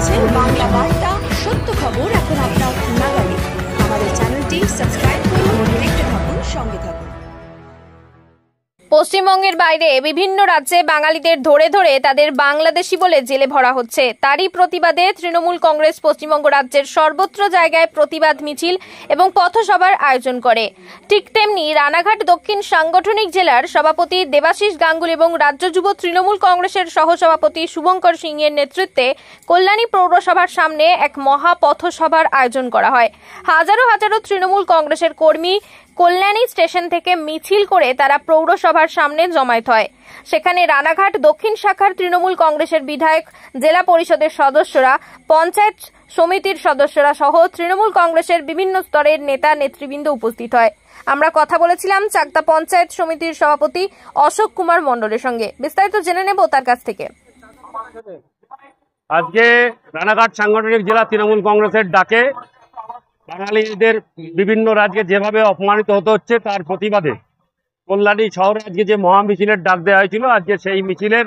দেখছেন বাংলা বার্তা, সত্য খবর এখন আপনার নাগালে। আমাদের চ্যানেলটি সাবস্ক্রাইব করুন, দেখতে থাকুন, সঙ্গে থাকুন। পশ্চিমবঙ্গের বাইরে বিভিন্ন রাজ্যে বাঙালিদের ধরে ধরে তাদের বাংলাদেশি বলে জেলে ভরা হচ্ছে। তারই প্রতিবাদে তৃণমূল কংগ্রেস পশ্চিমবঙ্গ রাজ্যের সর্বত্র জায়গায় প্রতিবাদ মিছিল এবং পথসভার আয়োজন করে। ঠিক তেমনি রানাঘাট দক্ষিণ সাংগঠনিক জেলার সভাপতি দেবাশিস গাঙ্গুলি এবং রাজ্য যুব তৃণমূল কংগ্রেসের সহসভাপতি শুভঙ্কর সিংয়ের নেতৃত্বে কল্যাণী পৌরসভার সামনে এক মহা পথসভার আয়োজন করা হয়। হাজারো হাজারো তৃণমূল কংগ্রেসের কর্মী কল্যাণী স্টেশন থেকে মিছিল করে তারা পৌরসভার সামনে জমায়েত হয়। সেখানে রানাঘাট দক্ষিণ শাখার তৃণমূল কংগ্রেসের বিধায়ক, জেলা পরিষদের সদস্যরা, পঞ্চায়েত সমিতির সদস্যরা সহ তৃণমূল কংগ্রেসের বিভিন্ন স্তরের নেতা নেতৃবৃন্দ উপস্থিত হয়। আমরা কথা বলেছিলাম চাকদা পঞ্চায়েত সমিতির সভাপতি অশোক কুমার মণ্ডলের সঙ্গে। বিস্তারিত জেনে নেব তার কাছ থেকে। আজকে রানাঘাট সাংগঠনিক জেলা তৃণমূল কংগ্রেসের ডাকে বাঙালিদের বিভিন্ন রাজ্যে যেভাবে অপমানিত হতে হচ্ছে তার প্রতিবাদে কল্যাণী শহরে আজকে যে মহা মিছিলের ডাক দেওয়া হয়েছিল, আজকে সেই মিছিলের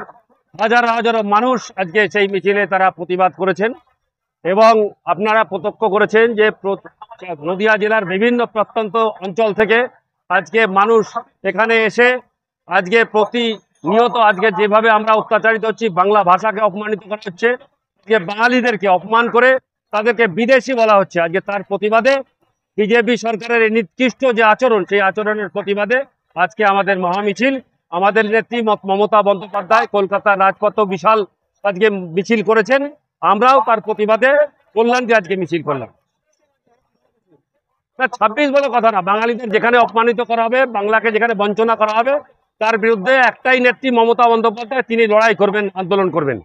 হাজার হাজার মানুষ আজকে সেই মিছিলে তারা প্রতিবাদ করেছেন। এবং আপনারা প্রত্যক্ষ করেছেন যে নদিয়া জেলার বিভিন্ন প্রত্যন্ত অঞ্চল থেকে আজকে মানুষ এখানে এসে আজকে প্রতিনিয়ত আজকে যেভাবে আমরা অত্যাচারিত হচ্ছি, বাংলা ভাষাকে অপমানিত করা হচ্ছে, আজকে বাঙালিদেরকে অপমান করে তাদেরকে বিদেশি বলা হচ্ছে। আজকে তার প্রতিবাদে বিজেপি সরকারের এই নিকৃষ্ট যে আচরণ, সেই আচরণের প্রতিবাদে আজকে আমাদের মহামিছিল। আমাদের নেত্রী মমতা বন্দ্যোপাধ্যায় কলকাতার রাজপথ বিশাল আজকে মিছিল করেছেন, আমরাও তার প্রতিবাদে কল্যাণকে আজকে মিছিল করলাম। 26 বলে কথা না, বাঙালিদের যেখানে অপমানিত করা হবে, বাংলাকে যেখানে বঞ্চনা করা হবে, তার বিরুদ্ধে একটাই নেত্রী মমতা বন্দ্যোপাধ্যায়, তিনি লড়াই করবেন, আন্দোলন করবেন।